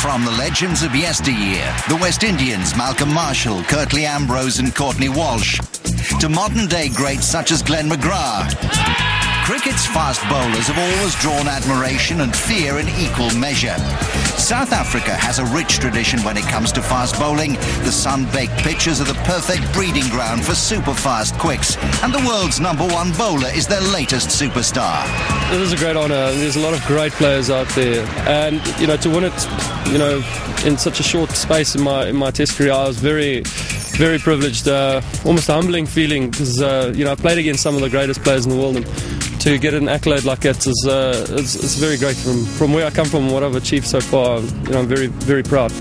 From the legends of yesteryear, the West Indians Malcolm Marshall, Curtly Ambrose and Courtney Walsh, to modern-day greats such as Glenn McGrath, cricket's fast bowlers have always drawn admiration and fear in equal measure. South Africa has a rich tradition when it comes to fast bowling. The sun-baked pitches are the perfect breeding ground for super-fast quicks, and the world's #1 bowler is their latest superstar. It is a great honour. There's a lot of great players out there, and to win it, in such a short space in my Test career, I was very, very privileged. Almost a humbling feeling because I played against some of the greatest players in the world, and to get an accolade like that is very great. From where I come from and what I've achieved so far, I'm very, very proud.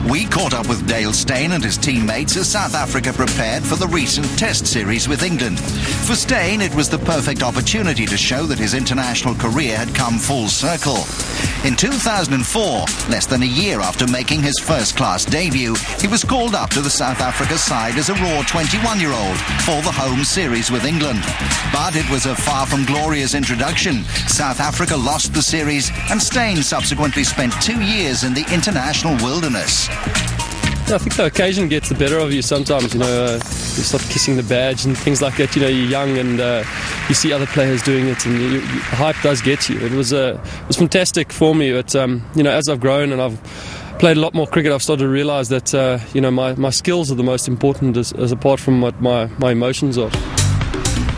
We caught up with Dale Steyn and his teammates as South Africa prepared for the recent Test series with England. For Steyn, it was the perfect opportunity to show that his international career had come full circle. In 2004, less than a year after making his first-class debut, he was called up to the South Africa side as a raw 21-year-old for the home series with England. But it was a far from glorious introduction. South Africa lost the series, and Steyn subsequently spent 2 years in the international wilderness. I think the occasion gets the better of you sometimes. You start kissing the badge and things like that. You're young and you see other players doing it, and the hype does get you. It was fantastic for me, but as I've grown and I've played a lot more cricket, I've started to realise that my skills are the most important as apart from what my emotions are.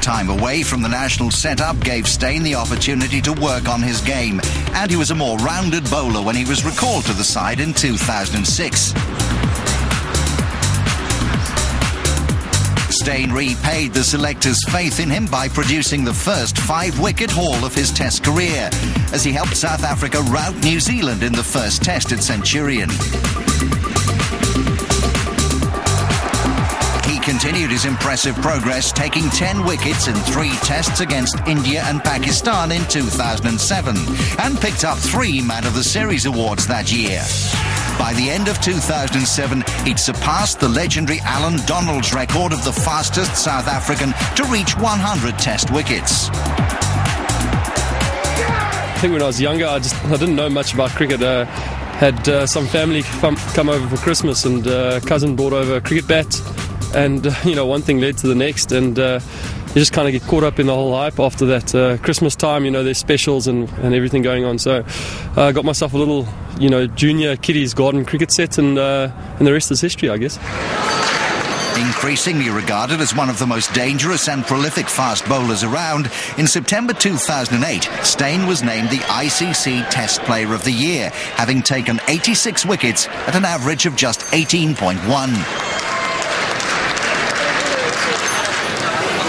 Time away from the national setup gave Steyn the opportunity to work on his game, and he was a more rounded bowler when he was recalled to the side in 2006. Steyn repaid the selectors' faith in him by producing the first 5-wicket haul of his Test career, as he helped South Africa rout New Zealand in the first Test at Centurion. He continued his impressive progress, taking 10 wickets in 3 Tests against India and Pakistan in 2007, and picked up 3 Man of the Series awards that year. By the end of 2007, he'd surpassed the legendary Alan Donald's record of the fastest South African to reach 100 Test wickets. I think when I was younger, I didn't know much about cricket. Had some family come over for Christmas, and a cousin brought over a cricket bat, and one thing led to the next, and you just kind of get caught up in the whole hype after that. Christmas time, there's specials and everything going on, so I got myself a little junior kiddies garden cricket set, and the rest is history, I guess. Increasingly regarded as one of the most dangerous and prolific fast bowlers around, in September 2008, Steyn was named the ICC Test Player of the Year, having taken 86 wickets at an average of just 18.1.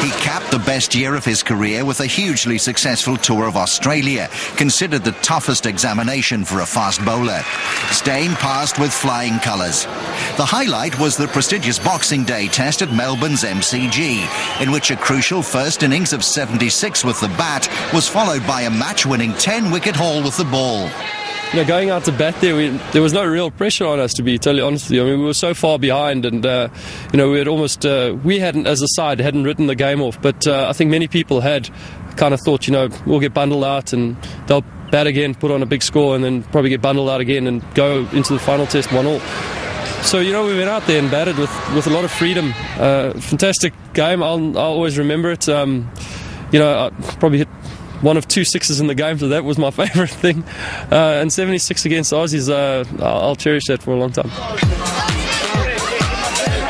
He capped the best year of his career with a hugely successful tour of Australia, considered the toughest examination for a fast bowler. Steyn passed with flying colours. The highlight was the prestigious Boxing Day Test at Melbourne's MCG, in which a crucial first innings of 76 with the bat was followed by a match-winning 10-wicket haul with the ball. Going out to bat there was no real pressure on us, to be totally honest with you. I mean, we were so far behind, and we had almost we hadn't, as a side, hadn't written the game off. But I think many people had kind of thought, we'll get bundled out and they'll bat again, put on a big score, and then probably get bundled out again and go into the final Test 1-1. So we went out there and batted with a lot of freedom. Fantastic game. I'll always remember it. I probably hit 1 of 2 sixes in the game, so that was my favourite thing. And 76 against Aussies, I'll cherish that for a long time.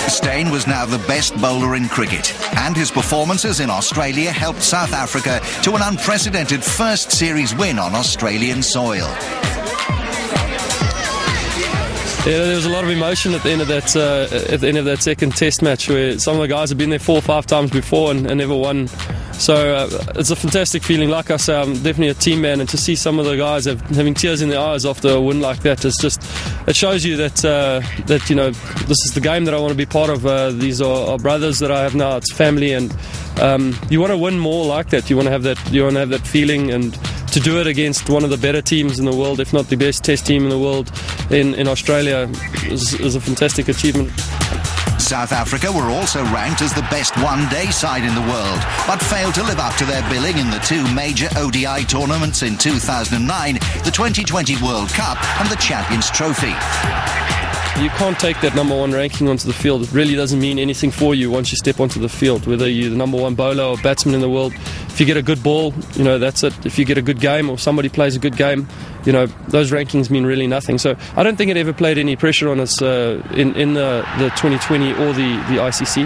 Steyn was now the best bowler in cricket, and his performances in Australia helped South Africa to an unprecedented first series win on Australian soil. Yeah, there was a lot of emotion at the end of that second Test match, where some of the guys have been there 4 or 5 times before and never won. So it's a fantastic feeling. Like I say, I'm definitely a team man, and to see some of the guys having tears in their eyes after a win like that, it shows you that this is the game that I want to be part of. These are brothers that I have now. It's family, and you want to win more like that. You want to have that. You want to have that feeling, and to do it against one of the better teams in the world, if not the best Test team in the world, in Australia, is a fantastic achievement. South Africa were also ranked as the best one-day side in the world, but failed to live up to their billing in the two major ODI tournaments in 2009, the 2020 World Cup and the Champions Trophy. You can't take that number one ranking onto the field. It really doesn't mean anything for you once you step onto the field, whether you're the number one bowler or batsman in the world. If you get a good ball, that's it. If you get a good game or somebody plays a good game, those rankings mean really nothing. So I don't think it ever played any pressure on us in the 2020 or the ICC.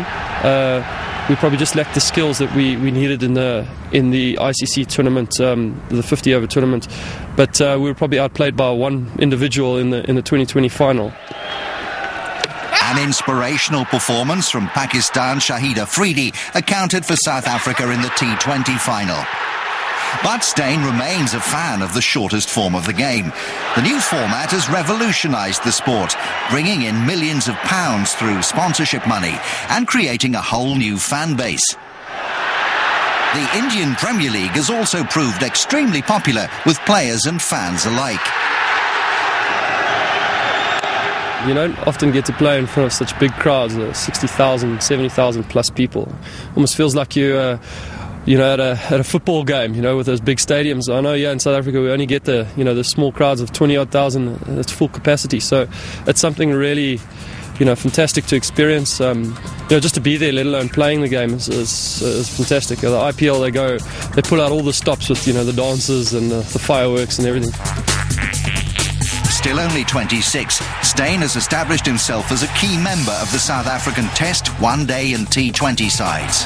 We probably just lacked the skills that we needed in the ICC tournament, the 50-over tournament. But we were probably outplayed by one individual in the 2020 final. An inspirational performance from Pakistan's Shahid Afridi accounted for South Africa in the T20 final. But Steyn remains a fan of the shortest form of the game. The new format has revolutionised the sport, bringing in millions of pounds through sponsorship money and creating a whole new fan base. The Indian Premier League has also proved extremely popular with players and fans alike. You don't often get to play in front of such big crowds, 60,000, 70,000 plus people. Almost feels like you're at a football game, with those big stadiums. I know, in South Africa we only get the small crowds of 20-odd thousand. That's full capacity. So it's something really, fantastic to experience. Just to be there, let alone playing the game, is fantastic. The IPL, they pull out all the stops with, the dances and the fireworks and everything. Still only 26, Steyn has established himself as a key member of the South African Test, One-Day and T20 sides.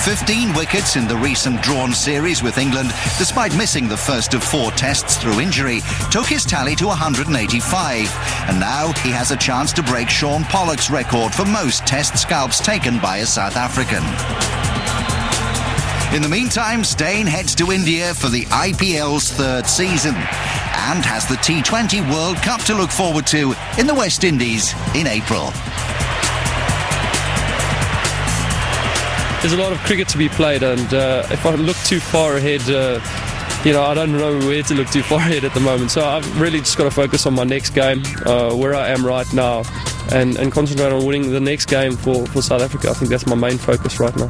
15 wickets in the recent drawn series with England, despite missing the first of 4 tests through injury, took his tally to 185. And now he has a chance to break Sean Pollock's record for most test scalps taken by a South African. In the meantime, Steyn heads to India for the IPL's 3rd season and has the T20 World Cup to look forward to in the West Indies in April. There's a lot of cricket to be played, and if I look too far ahead, I don't know where to look too far ahead at the moment. So I've really just got to focus on my next game, where I am right now, and concentrate on winning the next game for South Africa. I think that's my main focus right now.